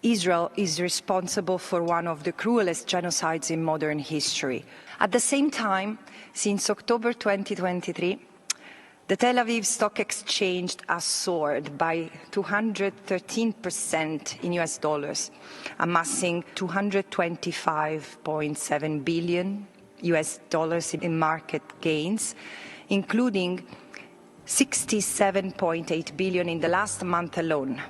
Israel is responsible for one of the cruelest genocides in modern history. At the same time, since October 2023, the Tel Aviv Stock Exchange has soared by 213% in US dollars, amassing $225.7 billion US dollars in market gains, including 67.8 billion in the last month alone.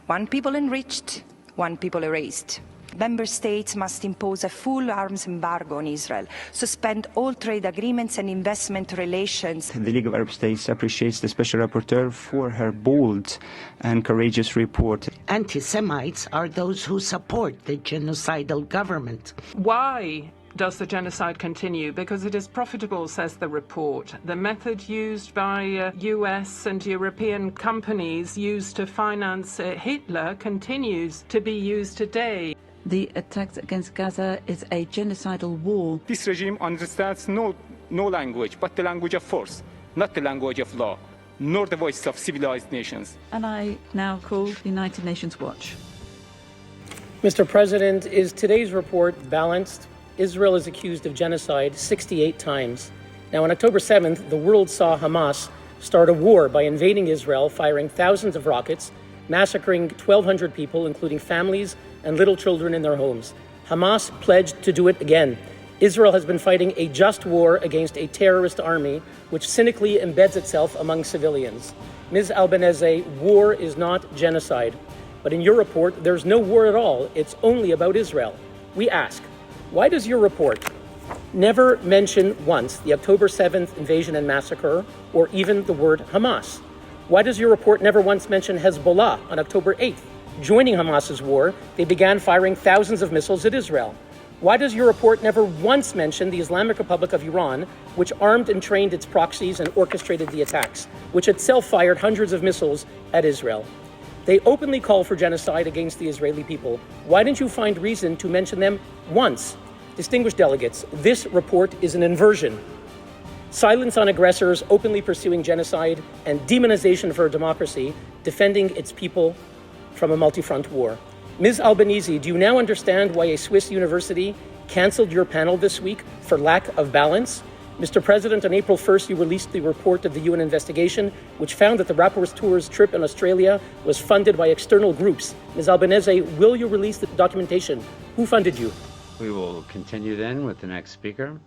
One people enriched, one people erased. Member states must impose a full arms embargo on Israel, suspend all trade agreements and investment relations. The League of Arab States appreciates the Special Rapporteur for her bold and courageous report. Antisemites are those who support the genocidal government. Why does the genocide continue? Because it is profitable, says the report. The method used by US and European companies used to finance Hitler continues to be used today. The attacks against Gaza is a genocidal war. This regime understands no language but the language of force, not the language of law, nor the voice of civilized nations. And I now call the United Nations Watch. Mr. President, is today's report balanced? Israel is accused of genocide 68 times. Now, on October 7th, the world saw Hamas start a war by invading Israel, firing thousands of rockets, massacring 1,200 people, including families and little children in their homes. Hamas pledged to do it again. Israel has been fighting a just war against a terrorist army, which cynically embeds itself among civilians. Ms. Albanese, war is not genocide. But in your report, there's no war at all. It's only about Israel. We ask, why does your report never mention once the October 7th invasion and massacre, or even the word Hamas? Why does your report never once mention Hezbollah on October 8th? Joining Hamas's war, they began firing thousands of missiles at Israel. Why does your report never once mention the Islamic Republic of Iran, which armed and trained its proxies and orchestrated the attacks, which itself fired hundreds of missiles at Israel? They openly call for genocide against the Israeli people. Why didn't you find reason to mention them once? Distinguished delegates, this report is an inversion. Silence on aggressors openly pursuing genocide and demonization of our democracy, defending its people from a multi-front war. Ms. Albanese, do you now understand why a Swiss university canceled your panel this week for lack of balance? Mr. President, on April 1st, you released the report of the UN investigation, which found that the rapporteur's trip in Australia was funded by external groups. Ms. Albanese, will you release the documentation? Who funded you? We will continue then with the next speaker.